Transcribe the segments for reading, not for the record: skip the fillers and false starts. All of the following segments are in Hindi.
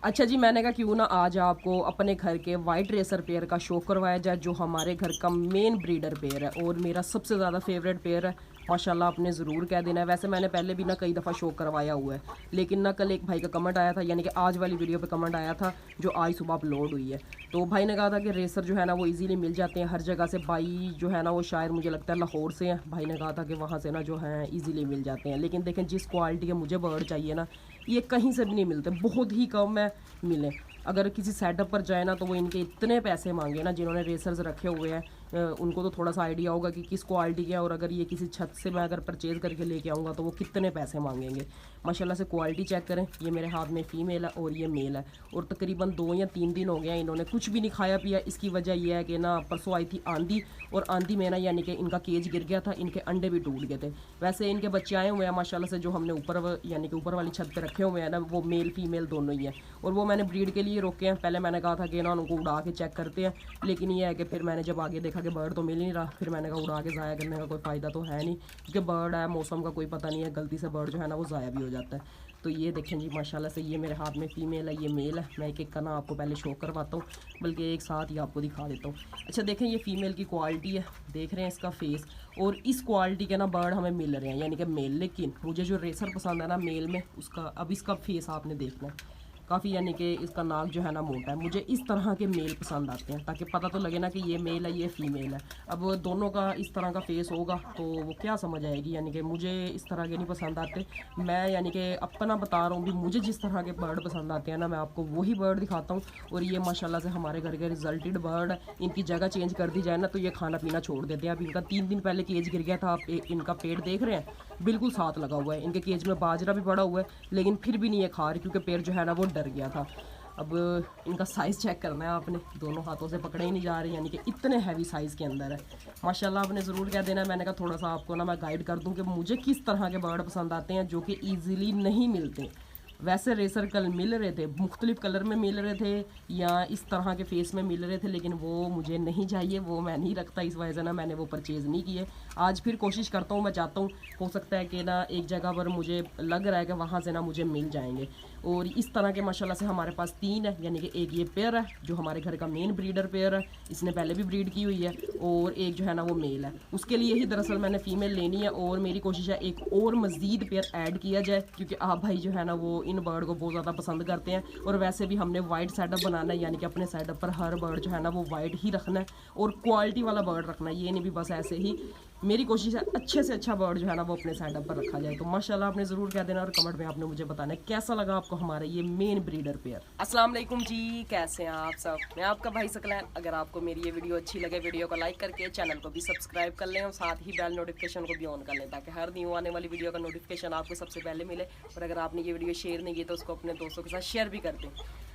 अच्छा जी, मैंने कहा क्यों ना आज आपको अपने घर के वाइट रेसर पेयर का शौक करवाया जाए, जो हमारे घर का मेन ब्रीडर पेयर है और मेरा सबसे ज़्यादा फेवरेट पेयर है। माशाल्लाह, आपने ज़रूर कह देना है। वैसे मैंने पहले भी ना कई दफ़ा शौक करवाया हुआ है, लेकिन ना कल एक भाई का कमेंट आया था, यानी कि आज वाली वीडियो पे कमेंट आया था जो आज सुबह अपलोड हुई है। तो भाई ने कहा था कि रेसर जो है ना वो इजीली मिल जाते हैं हर जगह से। भाई जो है ना वो शायद मुझे लगता है लाहौर से हैं। भाई ने कहा था कि वहाँ से ना जो है इजीली मिल जाते हैं, लेकिन देखें जिस क्वालिटी के मुझे बर्ड चाहिए ना, ये कहीं से भी नहीं मिलते, बहुत ही कम है मिले। अगर किसी सेटअप पर जाए ना तो वो इनके इतने पैसे मांगे ना, जिन्होंने रेसर्स रखे हुए हैं उनको तो थोड़ा सा आइडिया होगा कि किस क्वालिटी के हैं, और अगर ये किसी छत से मैं अगर परचेज़ करके लेके आऊँगा तो वो कितने पैसे मांगेंगे। माशाल्लाह से क्वालिटी चेक करें, ये मेरे हाथ में फ़ीमेल है और ये मेल है, और तकरीबन 2 या 3 दिन हो गए हैं इन्होंने कुछ भी नहीं खाया पिया। इसकी वजह यह है कि ना परसों आई थी आंधी, और आंधी में ना यानी कि इनका केज गिर गया था, इनके अंडे भी टूट गए थे। वैसे इनके बच्चे आए हुए हैं माशाल्लाह से, जो हमने ऊपर यानी कि ऊपर वाली छत पर रखे हुए हैं ना, वो मेल फीमेल दोनों ही हैं, और वो मैंने ब्रीड के लिए रोके हैं। पहले मैंने कहा था कि ना उनको उड़ा के चेक करते हैं, लेकिन ये है कि फिर मैंने जब आगे देखा कि बर्ड तो मिल ही नहीं रहा, फिर मैंने कहा उड़ा के ज़ाया करने का कोई फ़ायदा तो है नहीं, क्योंकि बर्ड है, मौसम का कोई पता नहीं है, गलती से बर्ड जो है ना वो ज़ाया भी हो जाता है। तो ये देखें जी माशाल्लाह से, ये मेरे हाथ में फ़ीमेल है, ये मेल है। मैं एक एक का ना आपको पहले शो करवाता हूँ, बल्कि एक साथ ही आपको दिखा देता हूँ। अच्छा देखें, ये फ़ीमेल की क्वालिटी है, देख रहे हैं इसका फेस, और इस क्वालिटी के ना बर्ड हमें मिल रहे हैं यानी कि मेल। लेकिन मुझे जो रेसर पसंद है ना मेल में, उसका अब इसका फेस आपने देखना है, काफ़ी यानी कि इसका नाक जो है ना मोटा है। मुझे इस तरह के मेल पसंद आते हैं, ताकि पता तो लगे ना कि ये मेल है ये फ़ीमेल है। अब दोनों का इस तरह का फेस होगा तो वो क्या समझ आएगी, यानी कि मुझे इस तरह के नहीं पसंद आते। मैं यानी कि अपना बता रहा हूँ भी, मुझे जिस तरह के बर्ड पसंद आते हैं ना, मैं आपको वही बर्ड दिखाता हूँ। और ये माशाल्लाह से हमारे घर के रिजल्टेड बर्ड, इनकी जगह चेंज कर दी जाए ना तो ये खाना पीना छोड़ देते हैं। अब इनका 3 दिन पहले केज गिर गया था, आप इनका पेट देख रहे हैं बिल्कुल साथ लगा हुआ है। इनके केज में बाजरा भी पड़ा हुआ है, लेकिन फिर भी नहीं ये खा रही, क्योंकि पेट जो है ना वो डर गया था। अब इनका साइज़ चेक करना है आपने, दोनों हाथों से पकड़े ही नहीं जा रहे, यानी कि इतने हैवी साइज़ के अंदर है। माशाल्लाह, आपने ज़रूर कह देना है। मैंने कहा थोड़ा सा आपको ना मैं गाइड कर दूं कि मुझे किस तरह के बर्ड पसंद आते हैं जो कि ईज़िली नहीं मिलते। वैसे रेसर कल मिल रहे थे, मुख्तलिफ कलर में मिल रहे थे या इस तरह के फेस में मिल रहे थे, लेकिन वो मुझे नहीं चाहिए, वो मैं नहीं रखता, इस वजह से ना मैंने वो परचेज़ नहीं किए। आज फिर कोशिश करता हूँ, मैं चाहता हूँ हो सकता है कि ना एक जगह पर मुझे लग रहा है कि वहाँ से ना मुझे मिल जाएंगे। और इस तरह के माशाल्लाह से हमारे पास 3 है, यानी कि एक ये पेयर है जो हमारे घर का मेन ब्रीडर पेयर है, इसने पहले भी ब्रीड की हुई है, और एक जो है ना वो मेल है। उसके लिए ही दरअसल मैंने फ़ीमेल लेनी है, और मेरी कोशिश है एक और मज़ीद पेयर ऐड किया जाए, क्योंकि आप भाई जो है ना वो इन बर्ड को बहुत ज़्यादा पसंद करते हैं। और वैसे भी हमने वाइट सेटअप बनाना है, यानी कि अपने सेटअप पर हर बर्ड जो है ना वो वाइट ही रखना है, और क्वालिटी वाला बर्ड रखना है। ये नहीं भी बस ऐसे ही, मेरी कोशिश है अच्छे से अच्छा बर्ड जो है ना वो अपने सेटअप पर रखा जाए। तो माशाल्लाह, आपने ज़रूर कह देना, और कमेंट में आपने मुझे बताना है कैसा लगा आपको हमारा ये मेन ब्रीडर पेयर। अस्सलाम वालेकुम जी, कैसे हैं आप सब? मैं आपका भाई सकलैन। अगर आपको मेरी ये वीडियो अच्छी लगे, वीडियो को लाइक करके चैनल को भी सब्सक्राइब कर लें, और साथ ही बेल नोटिफिकेशन को भी ऑन कर लें, ताकि हर न्यू आने वाली वीडियो का नोटिफिकेशन आपको सबसे पहले मिले। और अगर आपने ये वीडियो शेयर नहीं की तो उसको अपने दोस्तों के साथ शेयर भी कर दें।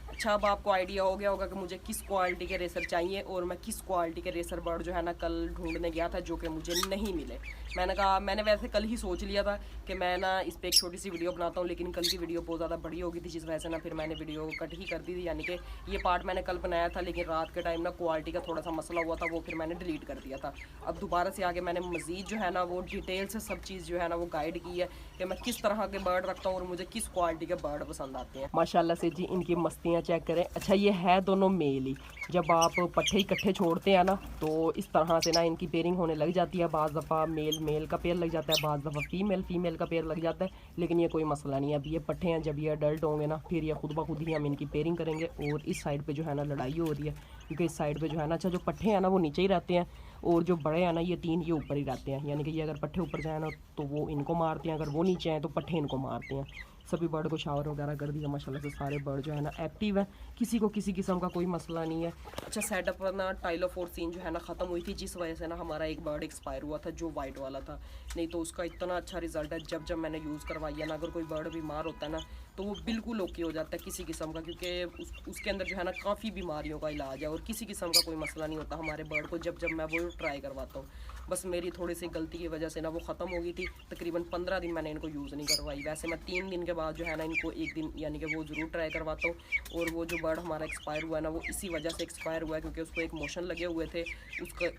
अच्छा, अब आपको आइडिया हो गया होगा कि मुझे किस क्वालिटी के रेसर चाहिए, और मैं किस क्वालिटी के रेसर बर्ड जो है ना कल ढूंढने गया था, जो कि मुझे नहीं मिले। मैंने वैसे कल ही सोच लिया था कि मैं ना इस पर एक छोटी सी वीडियो बनाता हूँ, लेकिन कल की वीडियो बहुत ज़्यादा बड़ी हो गई थी, जिस वजह से ना फिर मैंने वीडियो कट ही कर दी थी। यानी कि ये पार्ट मैंने कल बनाया था, लेकिन रात के टाइम ना क्वालिटी का थोड़ा सा मसला हुआ था, वो फिर मैंने डिलीट कर दिया था। अब दोबारा से आगे मैंने मज़ीद जो है ना वो डिटेल से सब चीज़ जो है ना वो गाइड की है कि मैं किस तरह के बर्ड रखता हूँ और मुझे किस क्वालिटी के बर्ड पसंद आते हैं। माशाल्लाह से जी, इनकी मस्तियाँ चेक करें। अच्छा, ये है दोनों मेल ही। जब आप पट्ठे इकट्ठे छोड़ते हैं ना तो इस तरह से ना इनकी पेयरिंग होने लग जाती है। बाज़ दफ़ा मेल मेल का पेयर लग जाता है, बाज़ दफ़ा फीमेल फीमेल का पेयर लग जाता है, लेकिन ये कोई मसला नहीं है। अब ये पट्ठे हैं, जब ये अडल्ट होंगे ना फिर ये खुद ब खुद ही हम इनकी पेयरिंग करेंगे। और इस साइड पे जो है ना लड़ाई हो रही है, क्योंकि इस साइड पे जो है ना, अच्छा जो पट्ठे हैं ना वो नीचे ही रहते हैं, और जो बड़े हैं ना ये 3 ये ऊपर ही रहते हैं। यानी कि ये अगर पट्ठे ऊपर जाए ना तो वो इनको मारते हैं, अगर वो नीचे हैं तो पट्ठे इनको मारते हैं। सभी बर्ड को शावर वगैरह कर दिया माशाल्लाह से, सारे बर्ड जो है ना एक्टिव है, किसी को किसी किस्म का कोई मसला नहीं है। अच्छा, सेटअप पर ना टाइलोफोर्सिन जो है ना ख़त्म हुई थी, जिस वजह से ना हमारा एक बर्ड एक्सपायर हुआ था जो वाइट वाला था। नहीं तो उसका इतना अच्छा रिजल्ट है, जब जब मैंने यूज़ करवाई है ना, अगर कोई बर्ड बीमार होता है ना तो वो बिल्कुल ओके हो जाता है किसी किस्म का, क्योंकि उसके अंदर जो है ना काफ़ी बीमारियों का इलाज है, और किसी किस्म का कोई मसला नहीं होता हमारे बर्ड को, जब जब मैं वो ट्राई करवाता हूँ। बस मेरी थोड़ी सी गलती की वजह से ना वो ख़त्म हो गई थी। तकरीबन 15 दिन मैंने इनको यूज़ नहीं करवाई। वैसे मैं 3 दिन के बाद जो है ना इनको एक दिन यानी कि वो ज़रूर ट्राई करवाता हूँ। और वो जो बर्ड हमारा एक्सपायर हुआ है ना, वो इसी वजह से एक्सपायर हुआ है, क्योंकि उसको एक मोशन लगे हुए थे,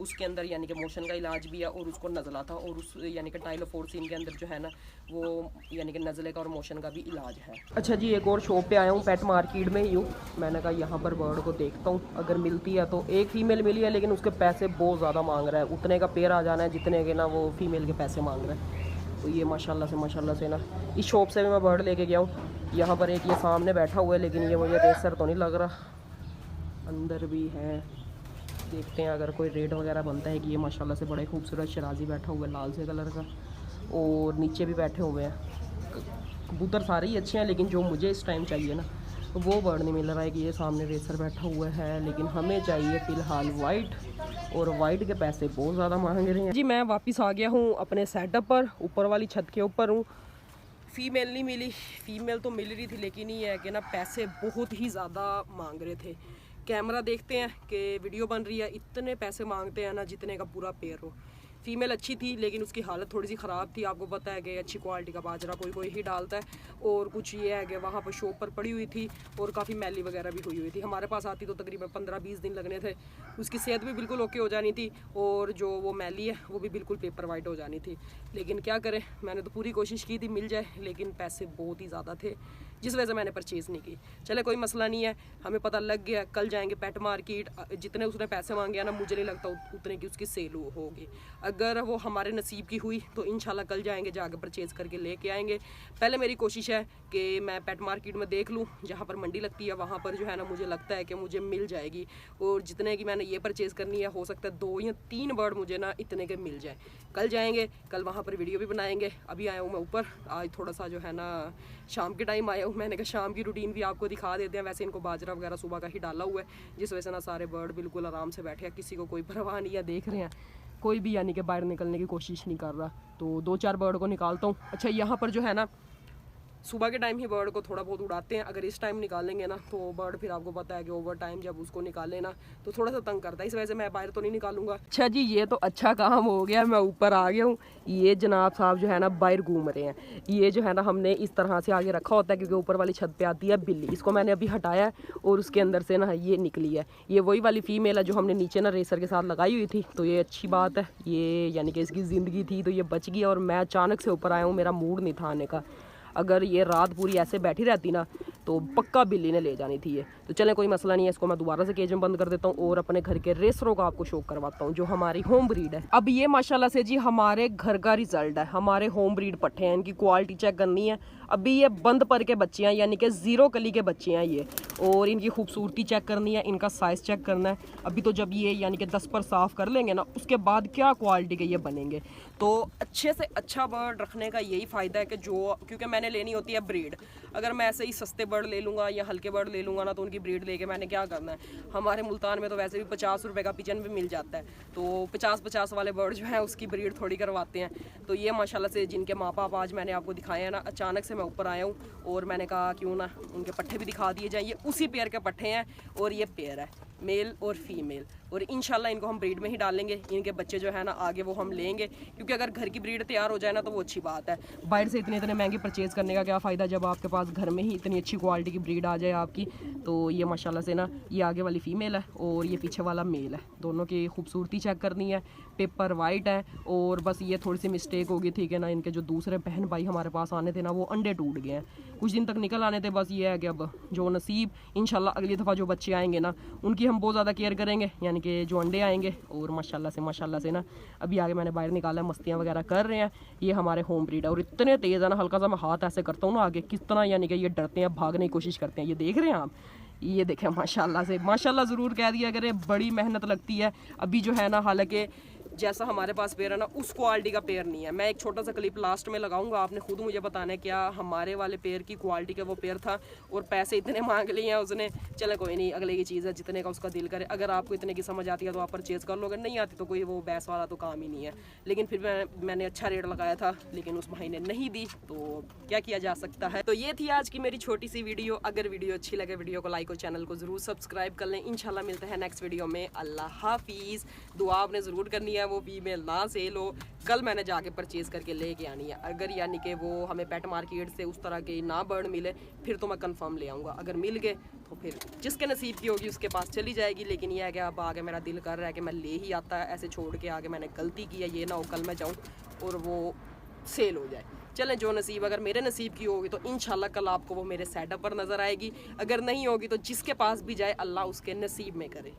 उसके अंदर यानी कि मोशन का इलाज भी है, और उसको नज़ला था, और उस यानी कि टाइलोफोर्सिन के अंदर जो है ना वो यानी कि नज़ले का और मोशन का भी इलाज है। अच्छा जी, एक और शॉप पे आया हूँ, पेट मार्केट में ही हूँ। मैंने कहा यहाँ पर बर्ड को देखता हूँ, अगर मिलती है तो। एक फ़ीमेल मिली है लेकिन उसके पैसे बहुत ज़्यादा मांग रहा है, उतने का पेयर आ जाना है जितने के ना वो फ़ीमेल के पैसे मांग रहा है। तो ये माशाल्लाह से ना इस शॉप से भी मैं बर्ड लेके गया हूँ। यहाँ पर एक ये सामने बैठा हुआ है लेकिन ये मुझे रेसर तो नहीं लग रहा। अंदर भी है, देखते हैं अगर कोई रेट वगैरह बनता है कि ये माशाल्लाह से बड़े खूबसूरत शराजी बैठा हुआ है लाल से कलर का, और नीचे भी बैठे हुए हैं। कबूतर सारे ही अच्छे हैं लेकिन जो मुझे इस टाइम चाहिए ना वो बर्ड नहीं मिल रहा है कि ये सामने रेसर बैठा हुआ है, लेकिन हमें चाहिए फ़िलहाल वाइट, और वाइट के पैसे बहुत ज़्यादा मांग रहे हैं जी। मैं वापस आ गया हूँ अपने सेटअप पर, ऊपर वाली छत के ऊपर हूँ। फ़ीमेल नहीं मिली, फ़ीमेल तो मिल रही थी लेकिन ये है कि ना पैसे बहुत ही ज़्यादा मांग रहे थे। कैमरा देखते हैं कि वीडियो बन रही है, इतने पैसे मांगते हैं ना जितने का पूरा पेयर हो। फ़ीमेल अच्छी थी लेकिन उसकी हालत थोड़ी सी ख़राब थी। आपको पता है कि अच्छी क्वालिटी का बाजरा कोई कोई ही डालता है, और कुछ ये है कि वहाँ पर शॉप पर पड़ी हुई थी और काफ़ी मैली वगैरह भी हुई थी। हमारे पास आती तो तकरीबन 15-20 दिन लगने थे। उसकी सेहत भी बिल्कुल ओके हो जानी थी, और जो वो मैली है वो भी बिल्कुल पेपर वाइट हो जानी थी। लेकिन क्या करें, मैंने तो पूरी कोशिश की थी मिल जाए, लेकिन पैसे बहुत ही ज़्यादा थे जिस वजह से मैंने परचेज़ नहीं की। चले कोई मसला नहीं है, हमें पता लग गया। कल जाएंगे पेट मार्केट, जितने उसने पैसे मांगे ना मुझे नहीं लगता उतने की उसकी सेल होगी। अगर वो हमारे नसीब की हुई तो इंशाल्लाह कल जाएंगे, जाकर परचेज़ करके लेके आएंगे। पहले मेरी कोशिश है कि मैं पेट मार्केट में देख लूँ, जहाँ पर मंडी लगती है वहाँ पर जो है ना मुझे लगता है कि मुझे मिल जाएगी। और जितने की मैंने ये परचेज़ करनी है हो सकता है 2 या 3 बर्ड मुझे ना इतने के मिल जाए। कल जाएंगे, कल वहाँ पर वीडियो भी बनाएंगे। अभी आया हूँ मैं ऊपर, आज थोड़ा सा जो है ना शाम के टाइम आया हूँ। मैंने कहा शाम की रूटीन भी आपको दिखा देते हैं। वैसे इनको बाजरा वगैरह सुबह का ही डाला हुआ है, जिस वजह से ना सारे बर्ड बिल्कुल आराम से बैठे हैं, किसी को कोई परवाह नहीं है। देख रहे हैं कोई भी यानी कि बाहर निकलने की कोशिश नहीं कर रहा। तो 2-4 बर्ड को निकालता हूँ। अच्छा, यहाँ पर जो है ना सुबह के टाइम ही बर्ड को थोड़ा बहुत उड़ाते हैं। अगर इस टाइम निकालेंगे ना तो बर्ड फिर आपको पता है कि ओवर टाइम जब उसको निकाले ना तो थोड़ा सा तंग करता है, इस वजह से मैं बाहर तो नहीं निकालूंगा। अच्छा जी, ये तो अच्छा काम हो गया, मैं ऊपर आ गया हूँ। ये जनाब साहब जो है ना बाहर घूम रहे हैं। ये जो है ना हमने इस तरह से आगे रखा होता है क्योंकि ऊपर वाली छत पे आती है बिल्ली। इसको मैंने अभी हटाया है और उसके अंदर से ना ये निकली है। ये वही वाली फ़ीमेल है जो हमने नीचे ना रेसर के साथ लगाई हुई थी। तो ये अच्छी बात है, ये यानी कि इसकी ज़िंदगी थी तो ये बच गई, और मैं अचानक से ऊपर आया हूँ, मेरा मूड नहीं था आने का। अगर ये रात पूरी ऐसे बैठी रहती ना तो पक्का बिल्ली ने ले जानी थी ये। तो चलें कोई मसला नहीं है, इसको मैं दोबारा से केज में बंद कर देता हूँ और अपने घर के रेसरों का आपको शो करवाता हूँ जो हमारी होम ब्रीड है। अब ये माशाल्लाह से जी हमारे घर का रिजल्ट है, हमारे होम ब्रीड पट्टे हैं। इनकी क्वालिटी चेक करनी है। अभी ये बंद पर के बच्चे हैं, यानी कि 0 कली के बच्चे हैं ये, और इनकी खूबसूरती चेक करनी है, इनका साइज़ चेक करना है। अभी तो जब ये यानी कि 10 पर साफ़ कर लेंगे ना उसके बाद क्या क्वालिटी के ये बनेंगे। तो अच्छे से अच्छा बर्ड रखने का यही फ़ायदा है कि जो, क्योंकि मैंने लेनी होती है ब्रीड। अगर मैं ऐसे ही सस्ते बर्ड ले लूँगा या हल्के बर्ड ले लूँगा ना तो उनकी ब्रीड लेके मैंने क्या करना है। हमारे मुल्तान में तो वैसे भी 50 रुपये का पिजन भी मिल जाता है, तो 50-50 वाले बर्ड जो है उसकी ब्रीड थोड़ी करवाते हैं। तो ये माशाल्लाह से जिनके माँ बाप आज मैंने आपको दिखाए हैं ना, अचानक से मैं ऊपर आया हूँ और मैंने कहा क्यों ना उनके पट्टे भी दिखा दिए जाए। ये उसी पेयर के पट्टे हैं और ये पेयर है मेल और फीमेल, और इंशाल्लाह इनको हम ब्रीड में ही डालेंगे। इनके बच्चे जो है ना आगे वो हम लेंगे, क्योंकि अगर घर की ब्रीड तैयार हो जाए ना तो वो अच्छी बात है। बाहर से इतने महंगे परचेज़ करने का क्या फ़ायदा जब आपके पास घर में ही इतनी अच्छी क्वालिटी की ब्रीड आ जाए आपकी। तो ये माशाल्लाह से ना ये आगे वाली फ़ीमेल है और ये पीछे वाला मेल है। दोनों की खूबसूरती चेक करनी है, पेपर वाइट है। और बस ये थोड़ी सी मिस्टेक हो गई थी कि ना इनके जो दूसरे बहन भाई हमारे पास आने थे ना वो अंडे टूट गए हैं, कुछ दिन तक निकल आने थे। बस ये है कि अब जो नसीब, इंशाल्लाह अगली दफ़ा जो बच्चे आएंगे ना उनकी हम बहुत ज़्यादा केयर करेंगे, यानी कि जो अंडे आएंगे। और माशाल्लाह से ना अभी आगे मैंने बाहर निकाला, मस्तियाँ वगैरह कर रहे हैं। ये हमारे होम ब्रीड है और इतने तेज़ है ना, हल्का सा मैं हाथ ऐसे करता हूँ ना आगे किस तरह यानी कि ये डरते हैं, भागने की कोशिश करते हैं। ये देख रहे हैं आप, ये देखें माशाल्लाह से, माशाल्लाह ज़रूर कह दिया अगर, बड़ी मेहनत लगती है। अभी जो है ना हालांकि जैसा हमारे पास पेयर है ना उस क्वालिटी का पेयर नहीं है। मैं एक छोटा सा क्लिप लास्ट में लगाऊंगा, आपने खुद मुझे बताना है क्या हमारे वाले पेयर की क्वालिटी का वो पेयर था, और पैसे इतने मांग लिए हैं उसने। चले कोई नहीं, अगले की चीज़ है, जितने का उसका दिल करे। अगर आपको इतने की समझ आती है तो आप परचेज़ कर लो, अगर नहीं आती तो कोई वो बैस वाला तो काम ही नहीं है। लेकिन फिर मैंने अच्छा रेट लगाया था, लेकिन उस भाई ने नहीं दी, तो क्या किया जा सकता है। तो ये थी आज की मेरी छोटी सी वीडियो। अगर वीडियो अच्छी लगे वीडियो को लाइक और चैनल को ज़रूर सब्सक्राइब कर लें। इंशाल्लाह मिलते हैं नेक्स्ट वीडियो में। अल्लाह हाफिज़। दुआ आपने ज़रूर करनी है, वो फीमेल ना सेल हो। कल मैंने जाके परचेज़ करके लेके आनी है। अगर यानी कि वो हमें पेट मार्केट से उस तरह के ना बर्ड मिले फिर तो मैं कंफर्म ले आऊँगा। अगर मिल गए तो फिर जिसके नसीब की होगी उसके पास चली जाएगी। लेकिन यह है कि अब आगे मेरा दिल कर रहा है कि मैं ले ही आता है, ऐसे छोड़ के आगे मैंने गलती की है। ये ना हो कल मैं जाऊँ और वो सेल हो जाए। चलें, जो नसीब, अगर मेरे नसीब की होगी तो इंशाल्लाह कल आपको वो मेरे सेटअप पर नज़र आएगी, अगर नहीं होगी तो जिसके पास भी जाए अल्लाह उसके नसीब में करे।